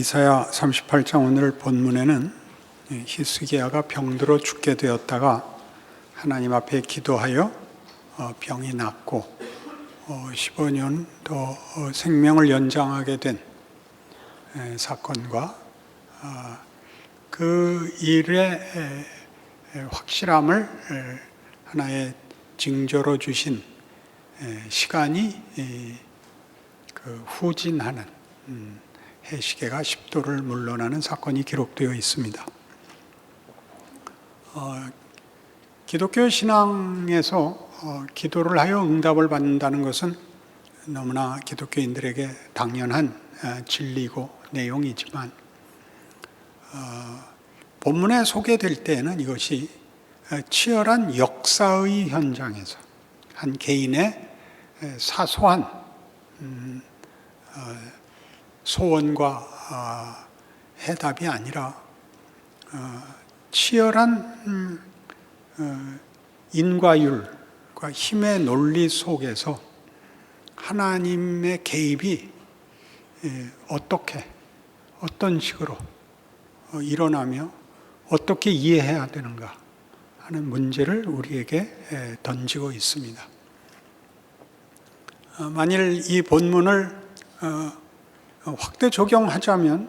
이사야 38장 오늘 본문에는 히스기야가 병들어 죽게 되었다가 하나님 앞에 기도하여 병이 낫고 15년 더 생명을 연장하게 된 사건과 그 일의 확실함을 하나의 징조로 주신 시간이 그 후진하는 해시계가 10도를 물러나는 사건이 기록되어 있습니다. 기독교 신앙에서 기도를 하여 응답을 받는다는 것은 너무나 기독교인들에게 당연한 진리고 내용이지만 본문에 소개될 때에는 이것이 치열한 역사의 현장에서 한 개인의 사소한 소원과 해답이 아니라 치열한 인과율과 힘의 논리 속에서 하나님의 개입이 어떤 식으로 일어나며 어떻게 이해해야 되는가 하는 문제를 우리에게 던지고 있습니다. 만일 이 본문을 확대 적용하자면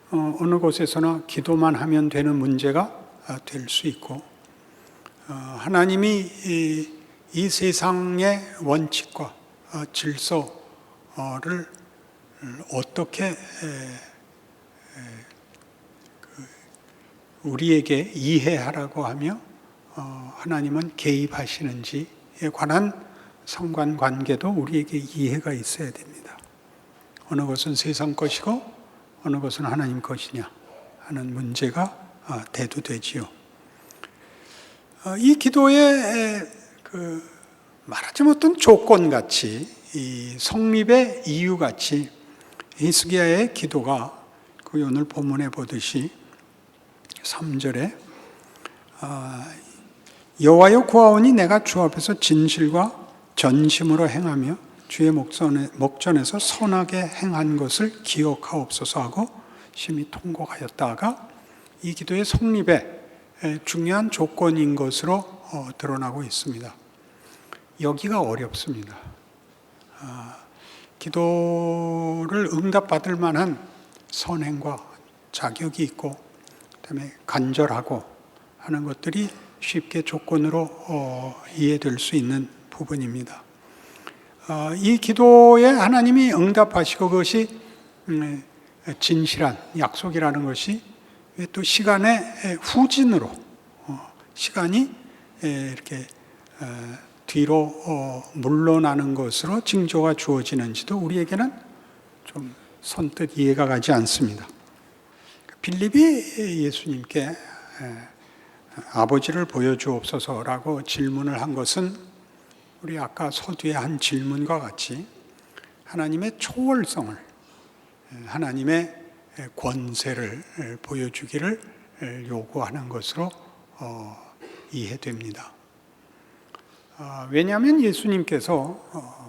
어느 곳에서나 기도만 하면 되는 문제가 될 수 있고, 하나님이 이 세상의 원칙과 질서를 어떻게 우리에게 이해하라고 하며 하나님은 개입하시는지에 관한 상관관계도 우리에게 이해가 있어야 됩니다. 어느 것은 세상 것이고 어느 것은 하나님 것이냐 하는 문제가 대두되지요. 이 기도의 말하지 못한 조건같이, 이 성립의 이유같이 히스기야의 기도가 오늘 본문에 보듯이 3절에 여호와여 구하오니 내가 주 앞에서 진실과 전심으로 행하며 주의 목전에서 선하게 행한 것을 기억하옵소서 하고 심히 통곡하였다가 이 기도의 성립의 중요한 조건인 것으로 드러나고 있습니다. 여기가 어렵습니다. 기도를 응답받을 만한 선행과 자격이 있고 그다음에 간절하고 하는 것들이 쉽게 조건으로 이해될 수 있는 부분입니다. 이 기도에 하나님이 응답하시고 그것이 진실한 약속이라는 것이 또 시간의 후진으로 시간이 이렇게 뒤로 물러나는 것으로 징조가 주어지는지도 우리에게는 좀 선뜻 이해가 가지 않습니다. 빌립이 예수님께 아버지를 보여주옵소서라고 질문을 한 것은 우리 아까 서두에 한 질문과 같이 하나님의 초월성을, 하나님의 권세를 보여주기를 요구하는 것으로 이해됩니다. 왜냐하면 예수님께서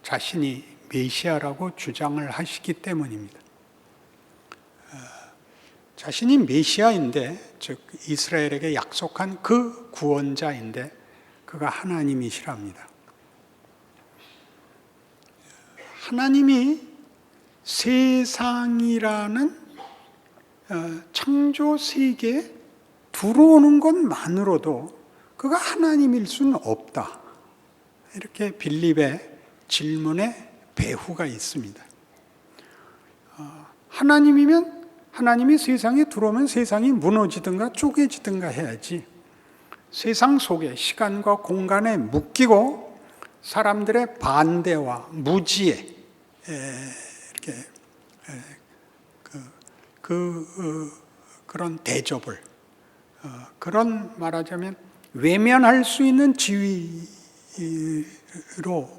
자신이 메시아라고 주장을 하시기 때문입니다. 자신이 메시아인데, 즉 이스라엘에게 약속한 그 구원자인데 그가 하나님이시랍니다. 하나님이 세상이라는 창조 세계에 들어오는 것만으로도 그가 하나님일 수는 없다. 이렇게 빌립의 질문에 배후가 있습니다. 하나님이면 하나님이 세상에 들어오면 세상이 무너지든가 쪼개지든가 해야지, 세상 속에 시간과 공간에 묶이고 사람들의 반대와 무지에 이렇게 그런 대접을, 그런 말하자면 외면할 수 있는 지위로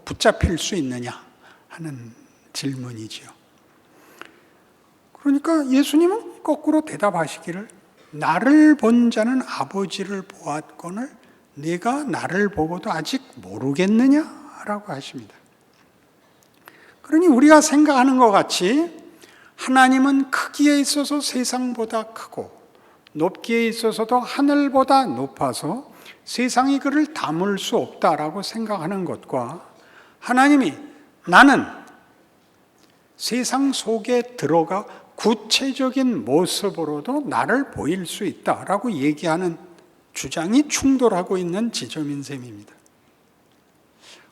붙잡힐 수 있느냐 하는 질문이지요. 그러니까 예수님은 거꾸로 대답하시기를 나를 본 자는 아버지를 보았거늘 네가 나를 보고도 아직 모르겠느냐라고 하십니다. 그러니 우리가 생각하는 것 같이 하나님은 크기에 있어서 세상보다 크고 높기에 있어서도 하늘보다 높아서 세상이 그를 담을 수 없다라고 생각하는 것과, 하나님이 나는 세상 속에 들어가 구체적인 모습으로도 나를 보일 수 있다라고 얘기하는 주장이 충돌하고 있는 지점인 셈입니다.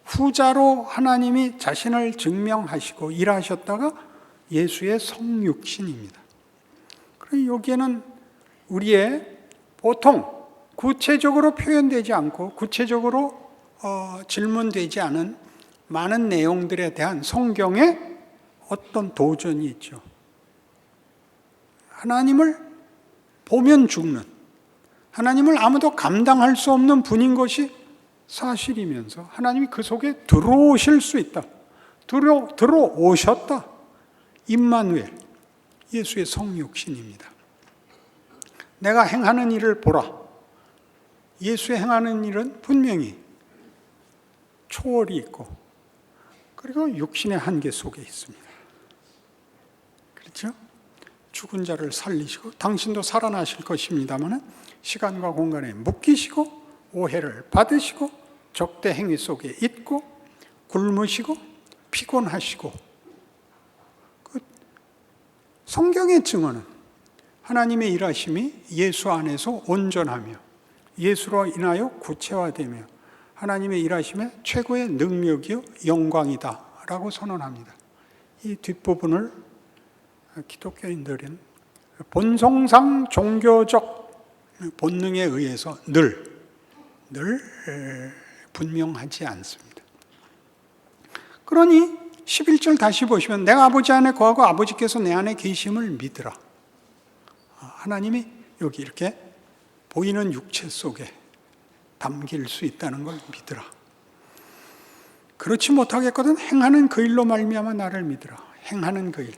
후자로 하나님이 자신을 증명하시고 일하셨다가 예수의 성육신입니다. 그리고 여기에는 우리의 보통 구체적으로 표현되지 않고 구체적으로 질문되지 않은 많은 내용들에 대한 성경의 어떤 도전이 있죠. 하나님을 보면 죽는, 하나님을 아무도 감당할 수 없는 분인 것이 사실이면서 하나님이 그 속에 들어오실 수 있다. 들어오셨다. 임마누엘, 예수의 성육신입니다. 내가 행하는 일을 보라. 예수의 행하는 일은 분명히 초월이 있고 그리고 육신의 한계 속에 있습니다. 그렇죠? 죽은 자를 살리시고 당신도 살아나실 것입니다만 시간과 공간에 묶이시고 오해를 받으시고 적대 행위 속에 있고 굶으시고 피곤하시고, 그 성경의 증언은 하나님의 일하심이 예수 안에서 온전하며 예수로 인하여 구체화되며 하나님의 일하심의 최고의 능력이요 영광이다 라고 선언합니다. 이 뒷부분을 기독교인들은 본성상 종교적 본능에 의해서 늘 분명하지 않습니다. 그러니 11절 다시 보시면 내가 아버지 안에 거하고 아버지께서 내 안에 계심을 믿으라. 하나님이 여기 이렇게 보이는 육체 속에 담길 수 있다는 걸 믿으라. 그렇지 못하겠거든 행하는 그 일로 말미암아 나를 믿으라. 행하는 그 일,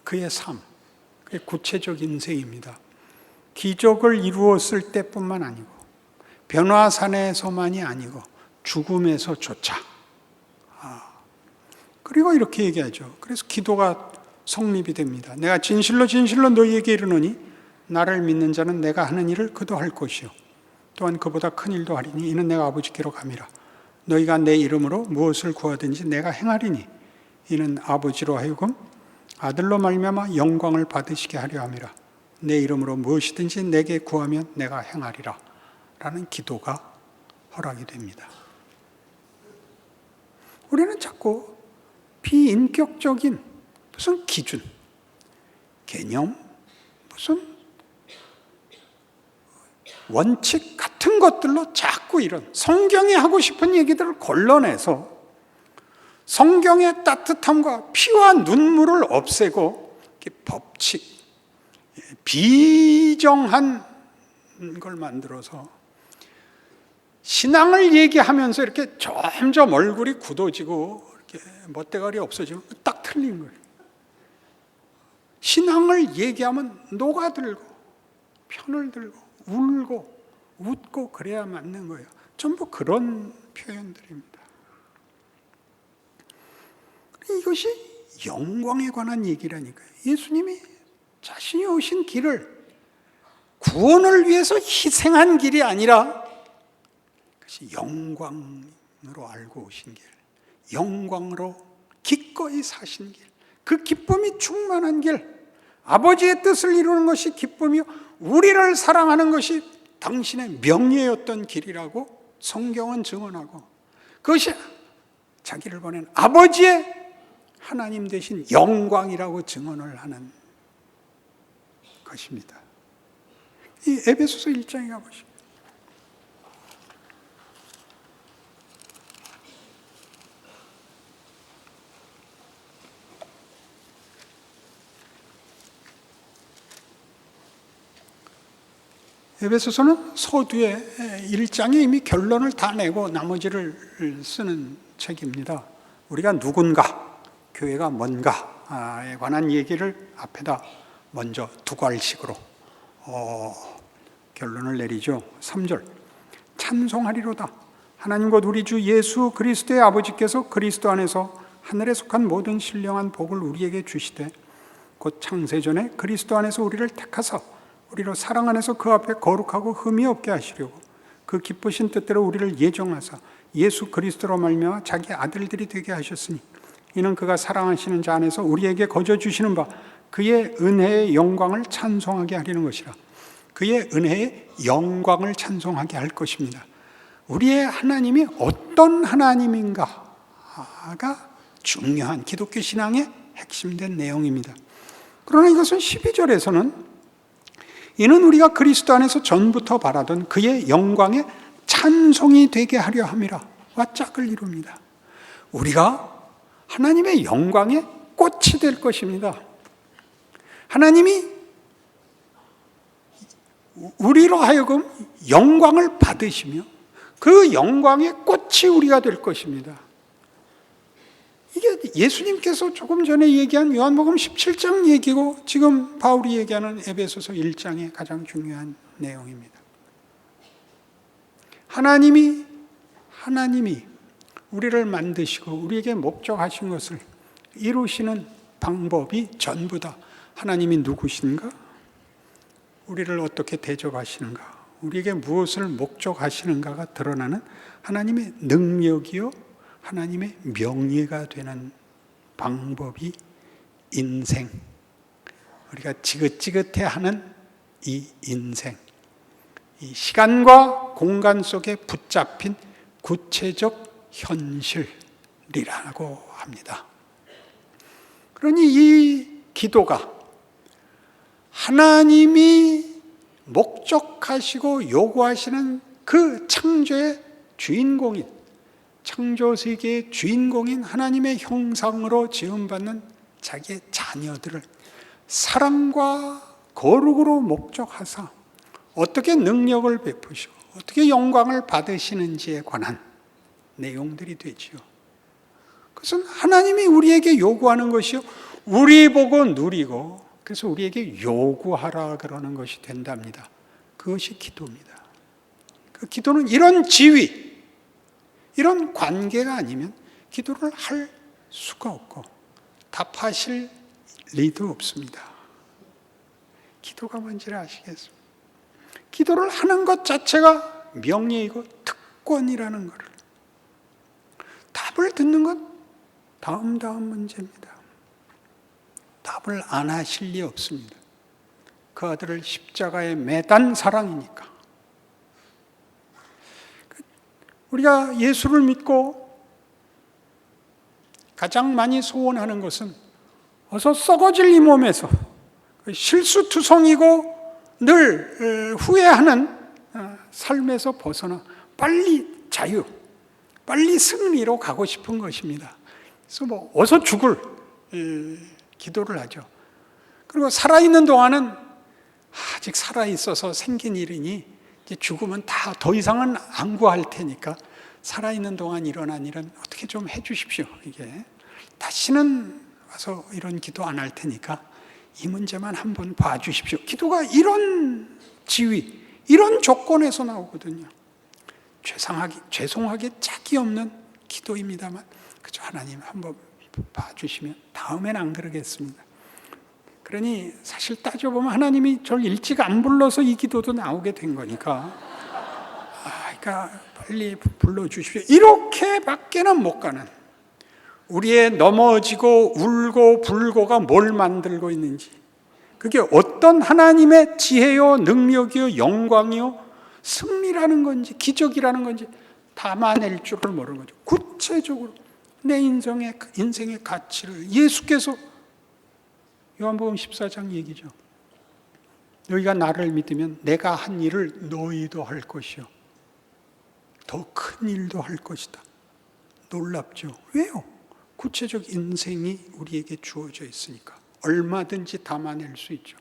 그의 삶, 그의 구체적 인생입니다. 기적을 이루었을 때뿐만 아니고 변화산에서만이 아니고 죽음에서조차. 그리고 이렇게 얘기하죠. 그래서 기도가 성립이 됩니다. 내가 진실로 진실로 너희에게 이르노니 나를 믿는 자는 내가 하는 일을 그도 할 것이요 또한 그보다 큰 일도 하리니 이는 내가 아버지께로 감이라. 너희가 내 이름으로 무엇을 구하든지 내가 행하리니 이는 아버지로 하여금 아들로 말미암아 영광을 받으시게 하려 함이라. 내 이름으로 무엇이든지 내게 구하면 내가 행하리라 라는 기도가 허락이 됩니다. 우리는 자꾸 비인격적인 무슨 기준, 개념, 무슨 원칙 같은 것들로 자꾸 이런 성경이 하고 싶은 얘기들을 걸러내서 성경의 따뜻함과 피와 눈물을 없애고 법칙, 비정한 걸 만들어서 신앙을 얘기하면서 이렇게 점점 얼굴이 굳어지고 이렇게 멋대가리 없어지면 딱 틀린 거예요. 신앙을 얘기하면 녹아들고 편을 들고 울고 웃고 그래야 맞는 거예요. 전부 그런 표현들입니다. 이것이 영광에 관한 얘기라니까요. 예수님이 자신이 오신 길을 구원을 위해서 희생한 길이 아니라 그것이 영광으로 알고 오신 길, 영광으로 기꺼이 사신 길, 그 기쁨이 충만한 길, 아버지의 뜻을 이루는 것이 기쁨이요 우리를 사랑하는 것이 당신의 명예였던 길이라고 성경은 증언하고, 그것이 자기를 보낸 아버지의 하나님 되신 영광이라고 증언을 하는 것입니다. 이 에베소서 1장에 가보시죠. 에베소서는 서두에 1장에 이미 결론을 다 내고 나머지를 쓰는 책입니다. 우리가 누군가, 교회가 뭔가에 관한 얘기를 앞에다 먼저 두괄식으로 결론을 내리죠. 3절 찬송하리로다. 하나님 곧 우리 주 예수 그리스도의 아버지께서 그리스도 안에서 하늘에 속한 모든 신령한 복을 우리에게 주시되 곧 창세전에 그리스도 안에서 우리를 택하사 우리로 사랑 안에서 그 앞에 거룩하고 흠이 없게 하시려고 그 기쁘신 뜻대로 우리를 예정하사 예수 그리스도로 말미암아 자기 아들들이 되게 하셨으니 이는 그가 사랑하시는 자 안에서 우리에게 거저 주시는 바 그의 은혜의 영광을 찬송하게 하려는 것이라. 그의 은혜의 영광을 찬송하게 할 것입니다. 우리의 하나님이 어떤 하나님인가가 중요한 기독교 신앙의 핵심된 내용입니다. 그러나 이것은 12절에서는 이는 우리가 그리스도 안에서 전부터 바라던 그의 영광의 찬송이 되게 하려 함이라 와 짝을 이룹니다. 우리가 하나님의 영광의 꽃이 될 것입니다. 하나님이 우리로 하여금 영광을 받으시며 그 영광의 꽃이 우리가 될 것입니다. 이게 예수님께서 조금 전에 얘기한 요한복음 17장 얘기고 지금 바울이 얘기하는 에베소서 1장의 가장 중요한 내용입니다. 하나님이 우리를 만드시고 우리에게 목적하신 것을 이루시는 방법이 전부 다 하나님이 누구신가? 우리를 어떻게 대접하시는가? 우리에게 무엇을 목적하시는가가 드러나는 하나님의 능력이요 하나님의 명예가 되는 방법이 인생, 우리가 지긋지긋해하는 이 인생, 이 시간과 공간 속에 붙잡힌 구체적 현실이라고 합니다. 그러니 이 기도가 하나님이 목적하시고 요구하시는 그 창조의 주인공인, 창조세계의 주인공인 하나님의 형상으로 지음받는 자기의 자녀들을 사랑과 거룩으로 목적하사 어떻게 능력을 베푸시고 어떻게 영광을 받으시는지에 관한 내용들이 되지요. 그것은 하나님이 우리에게 요구하는 것이요 우리 보고 누리고 그래서 우리에게 요구하라 그러는 것이 된답니다. 그것이 기도입니다. 그 기도는 이런 지위, 이런 관계가 아니면 기도를 할 수가 없고 답하실 리도 없습니다. 기도가 뭔지를 아시겠습니까? 기도를 하는 것 자체가 명예이고 특권이라는 것을, 답을 듣는 건 다음 문제입니다. 답을 안 하실 리 없습니다. 그 아들을 십자가에 매단 사랑이니까. 우리가 예수를 믿고 가장 많이 소원하는 것은 어서 썩어질 이 몸에서 실수투성이고 늘 후회하는 삶에서 벗어나 빨리 자유, 빨리 승리로 가고 싶은 것입니다. 그래서 어서 죽을 기도를 하죠. 그리고 살아있는 동안은 아직 살아있어서 생긴 일이니 이제 죽으면 다 더 이상은 안 구할 테니까 살아있는 동안 일어난 일은 어떻게 좀 해주십시오. 이게 다시는 와서 이런 기도 안 할 테니까 이 문제만 한번 봐주십시오. 기도가 이런 지위, 이런 조건에서 나오거든요. 죄송하게 짝이 없는 기도입니다만 그저 하나님 한번 봐주시면 다음엔 안 그러겠습니다. 그러니 사실 따져보면 하나님이 저를 일찍 안 불러서 이 기도도 나오게 된 거니까 그러니까 빨리 불러주십시오. 이렇게밖에는 못 가는, 우리의 넘어지고 울고 불고가 뭘 만들고 있는지, 그게 어떤 하나님의 지혜요 능력이요 영광이요 승리라는 건지 기적이라는 건지 담아낼 줄을 모르는 거죠. 구체적으로 내 인생의 가치를 예수께서 요한복음 14장 얘기죠. 너희가 나를 믿으면 내가 한 일을 너희도 할 것이요 더 큰 일도 할 것이다. 놀랍죠? 왜요? 구체적 인생이 우리에게 주어져 있으니까 얼마든지 담아낼 수 있죠.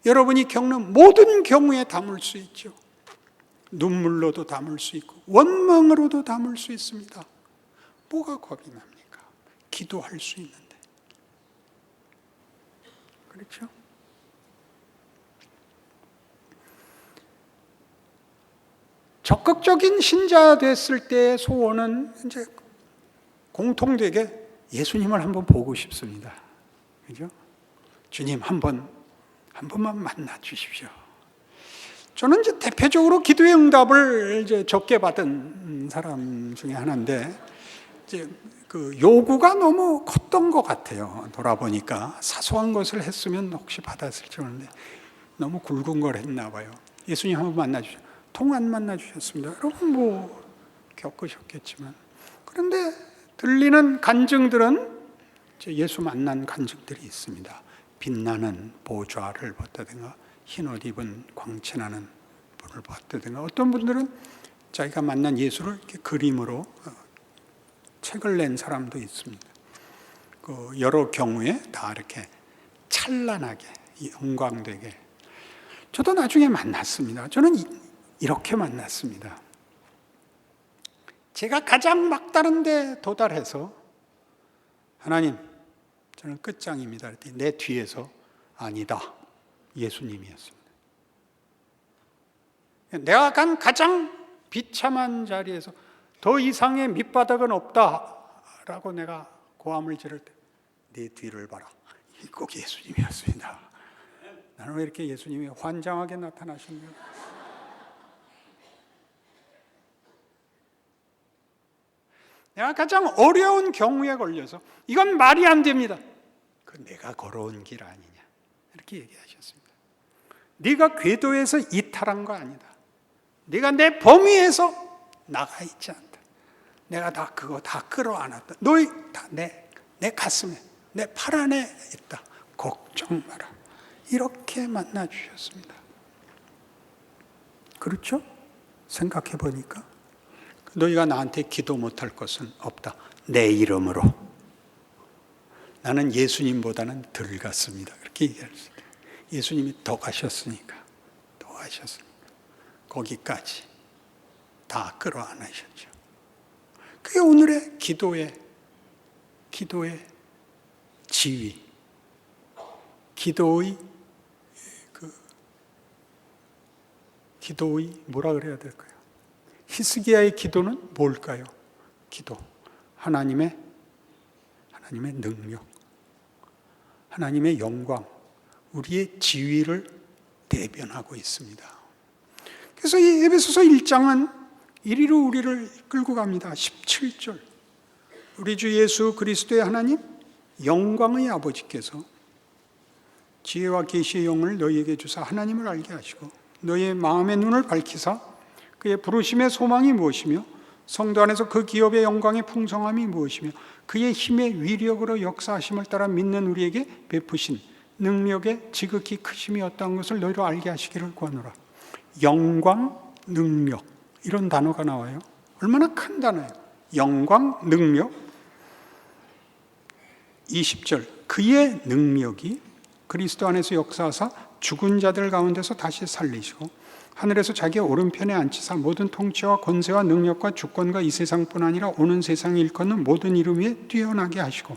여러분이 겪는 모든 경우에 담을 수 있죠. 눈물로도 담을 수 있고 원망으로도 담을 수 있습니다. 뭐가 겁이 납니까? 기도할 수 있는데. 그렇죠? 적극적인 신자 됐을 때의 소원은 이제 공통되게 예수님을 한번 보고 싶습니다. 그죠? 주님 한 번만 만나 주십시오. 저는 이제 대표적으로 기도의 응답을 이제 적게 받은 사람 중에 하나인데, 이제 그 요구가 너무 컸던 것 같아요. 돌아보니까 사소한 것을 했으면 혹시 받았을지 모르는데 너무 굵은 걸 했나 봐요. 예수님 한 번 만나 주셨. 통 안 만나 주셨습니다. 여러분 뭐 겪으셨겠지만, 그런데 들리는 간증들은 이제 예수 만난 간증들이 있습니다. 빛나는 보좌를 봤다든가 흰 옷 입은 광채나는 분을 봤다든가, 어떤 분들은 자기가 만난 예수를 이렇게 그림으로 책을 낸 사람도 있습니다. 그 여러 경우에 다 이렇게 찬란하게 영광되게. 저도 나중에 만났습니다. 저는 이렇게 만났습니다. 제가 가장 막다른 데 도달해서 하나님, 저는 끝장입니다. 그랬더니 내 뒤에서 아니다, 예수님이었습니다. 내가 간 가장 비참한 자리에서 더 이상의 밑바닥은 없다라고 내가 고함을 지를 때 내 뒤를 봐라, 이 꼭 예수님이었습니다. 나는 왜 이렇게 예수님이 환장하게 나타나셨나요? 내가 가장 어려운 경우에 걸려서 이건 말이 안 됩니다. 그 내가 걸어온 길 아니냐, 이렇게 얘기하셨습니다. 네가 궤도에서 이탈한 거 아니다. 네가 내 범위에서 나가 있지 않다. 내가 다 그거 다 끌어안았다. 너희 다 내 가슴에, 내 팔 안에 있다. 걱정 마라. 이렇게 만나 주셨습니다. 그렇죠? 생각해 보니까 너희가 나한테 기도 못할 것은 없다. 내 이름으로. 나는 예수님보다는 덜 갔습니다. 그렇게 얘기했어요. 예수님이 더 가셨으니까. 거기까지 다 끌어안으셨죠. 그게 오늘의 기도의 지위, 기도의 뭐라 그래야 될까요? 히스기야의 기도는 뭘까요? 기도, 하나님의 능력, 하나님의 영광, 우리의 지위를 대변하고 있습니다. 그래서 이 에베소서 1장은 이리로 우리를 끌고 갑니다. 17절, 우리 주 예수 그리스도의 하나님 영광의 아버지께서 지혜와 계시의 영을 너희에게 주사 하나님을 알게 하시고 너희의 마음의 눈을 밝히사 그의 부르심의 소망이 무엇이며 성도 안에서 그 기업의 영광의 풍성함이 무엇이며 그의 힘의 위력으로 역사하심을 따라 믿는 우리에게 베푸신 능력의 지극히 크심이 어떠한 것을 너희로 알게 하시기를 구하노라. 영광, 능력, 이런 단어가 나와요. 얼마나 큰 단어예요. 영광, 능력. 20절, 그의 능력이 그리스도 안에서 역사하사 죽은 자들 가운데서 다시 살리시고 하늘에서 자기의 오른편에 앉히사 모든 통치와 권세와 능력과 주권과 이 세상뿐 아니라 오는 세상에 일컫는 모든 이름 위에 뛰어나게 하시고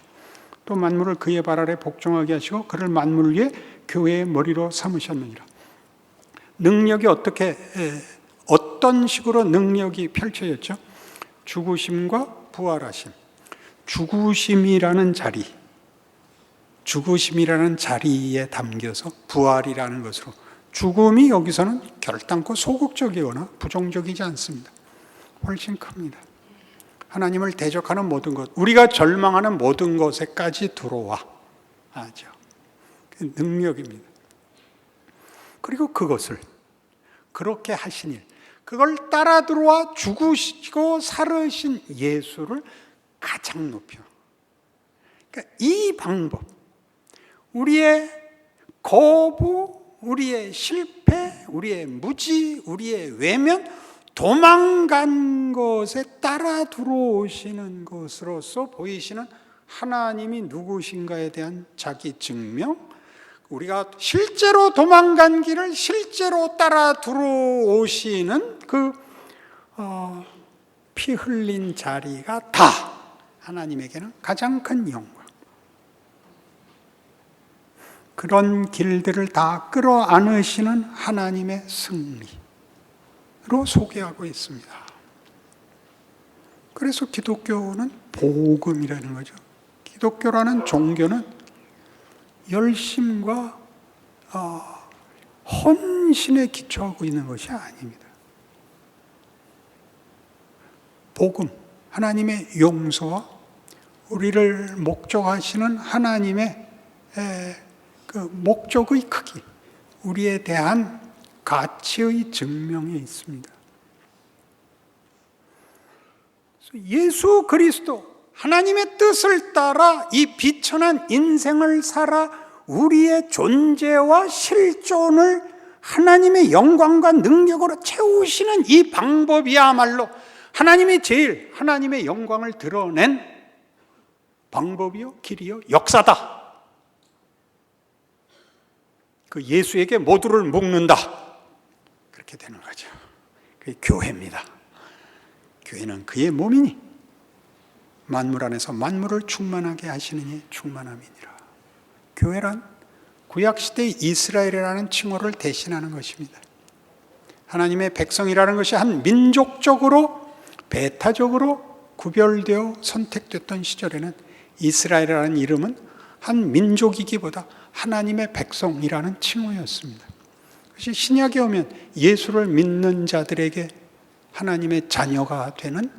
또 만물을 그의 발 아래 복종하게 하시고 그를 만물 위에 교회의 머리로 삼으셨느니라. 능력이 어떤 식으로 능력이 펼쳐졌죠? 죽으심과 부활하심. 죽으심이라는 자리에 담겨서 부활이라는 것으로, 죽음이 여기서는 결단코 소극적이거나 부정적이지 않습니다. 훨씬 큽니다. 하나님을 대적하는 모든 것, 우리가 절망하는 모든 것에까지 들어와 하죠. 그 능력입니다. 그리고 그것을 그렇게 하신 일, 그걸 따라 들어와 죽으시고 살으신 예수를 가장 높여. 그러니까 이 방법, 우리의 거부, 우리의 실패, 우리의 무지, 우리의 외면, 도망간 것에 따라 들어오시는 것으로서 보이시는 하나님이 누구신가에 대한 자기 증명, 우리가 실제로 도망간 길을 실제로 따라 들어오시는 피 흘린 자리가 다 하나님에게는 가장 큰 영광. 그런 길들을 다 끌어안으시는 하나님의 승리로 소개하고 있습니다. 그래서 기독교는 복음이라는 거죠. 기독교라는 종교는 열심과 헌신에 기초하고 있는 것이 아닙니다. 복음, 하나님의 용서와 우리를 목적하시는 하나님의 그 목적의 크기, 우리에 대한 가치의 증명에 있습니다. 예수 그리스도, 하나님의 뜻을 따라 이 비천한 인생을 살아 우리의 존재와 실존을 하나님의 영광과 능력으로 채우시는 이 방법이야말로 하나님이 제일 하나님의 영광을 드러낸 방법이요, 길이요, 역사다. 그 예수에게 모두를 묶는다. 그렇게 되는 거죠. 그게 교회입니다. 교회는 그의 몸이니 만물 안에서 만물을 충만하게 하시는 이의 충만함이니라. 교회란 구약시대의 이스라엘이라는 칭호를 대신하는 것입니다. 하나님의 백성이라는 것이 한 민족적으로 배타적으로 구별되어 선택됐던 시절에는 이스라엘이라는 이름은 한 민족이기보다 하나님의 백성이라는 칭호였습니다. 그것이 신약에 오면 예수를 믿는 자들에게 하나님의 자녀가 되는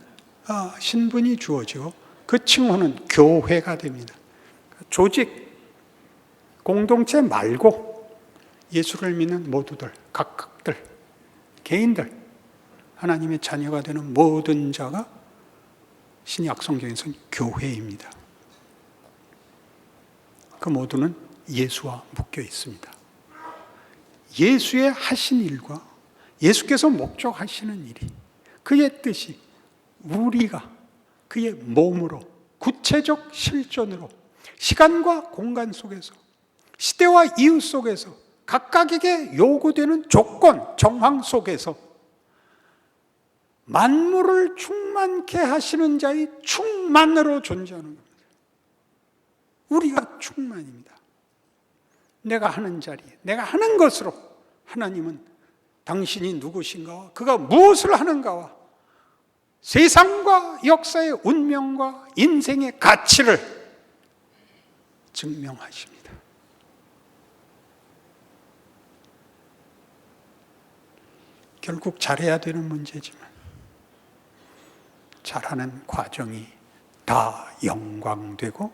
신분이 주어지고 그 칭호는 교회가 됩니다. 조직, 공동체 말고 예수를 믿는 모두들, 각각들, 개인들, 하나님의 자녀가 되는 모든 자가 신약 성경에서는 교회입니다. 그 모두는 예수와 묶여 있습니다. 예수의 하신 일과 예수께서 목적하시는 일이, 그의 뜻이 우리가 그의 몸으로 구체적 실존으로 시간과 공간 속에서 시대와 이유 속에서 각각에게 요구되는 조건, 정황 속에서 만물을 충만케 하시는 자의 충만으로 존재하는 겁니다. 우리가 충만입니다. 내가 하는 자리에, 내가 하는 것으로 하나님은 당신이 누구신가와 그가 무엇을 하는가와 세상과 역사의 운명과 인생의 가치를 증명하십니다. 결국 잘해야 되는 문제지만 잘하는 과정이 다 영광되고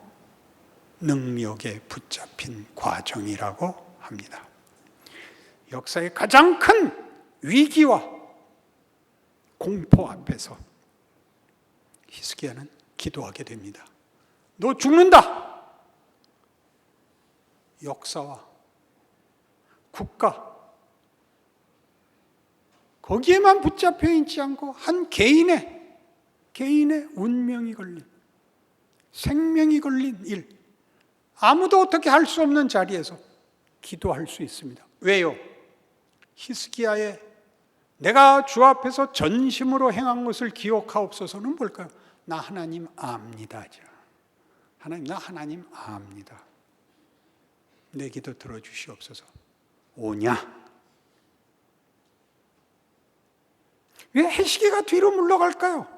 능력에 붙잡힌 과정이라고 합니다. 역사의 가장 큰 위기와 공포 앞에서 히스기야는 기도하게 됩니다. 너 죽는다! 역사와 국가, 거기에만 붙잡혀 있지 않고 한 개인의 운명이 걸린, 생명이 걸린 일, 아무도 어떻게 할 수 없는 자리에서 기도할 수 있습니다. 왜요? 히스기야의 내가 주 앞에서 전심으로 행한 것을 기억하옵소서는 뭘까요? 나 하나님 압니다. 하나님, 나 하나님 압니다. 내 기도 들어주시옵소서. 오냐? 왜 히스기야가 뒤로 물러갈까요?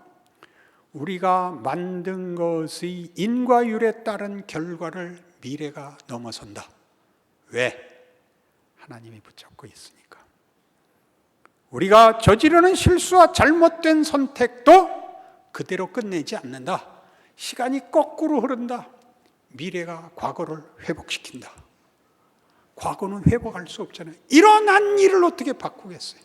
우리가 만든 것의 인과율에 따른 결과를 미래가 넘어선다. 왜? 하나님이 붙잡고 있으니까. 우리가 저지르는 실수와 잘못된 선택도 그대로 끝내지 않는다. 시간이 거꾸로 흐른다. 미래가 과거를 회복시킨다. 과거는 회복할 수 없잖아요. 일어난 일을 어떻게 바꾸겠어요?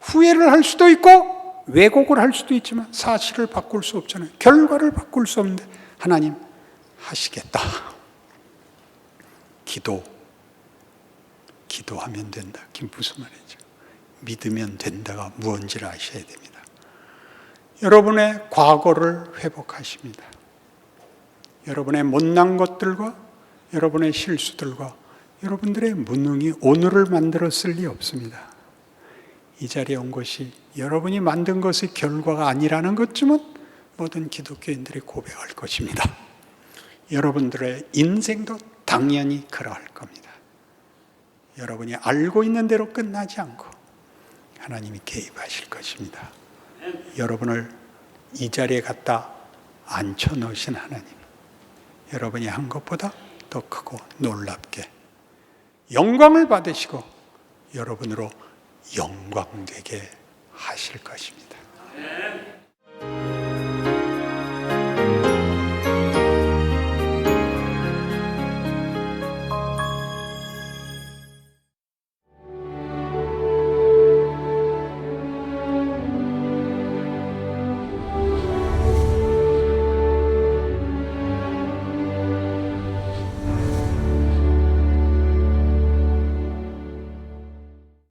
후회를 할 수도 있고 왜곡을 할 수도 있지만 사실을 바꿀 수 없잖아요. 결과를 바꿀 수 없는데 하나님 하시겠다. 기도하면 된다. 그게 무슨 말이죠? 믿으면 된다가 무언지를 아셔야 됩니다. 여러분의 과거를 회복하십니다. 여러분의 못난 것들과 여러분의 실수들과 여러분들의 무능이 오늘을 만들었을 리 없습니다. 이 자리에 온 것이 여러분이 만든 것의 결과가 아니라는 것쯤은 모든 기독교인들이 고백할 것입니다. 여러분들의 인생도 당연히 그러할 겁니다. 여러분이 알고 있는 대로 끝나지 않고 하나님이 개입하실 것입니다. 여러분을 이 자리에 갖다 앉혀놓으신 하나님, 여러분이 한 것보다 더 크고 놀랍게 영광을 받으시고 여러분으로 영광되게 하실 것입니다.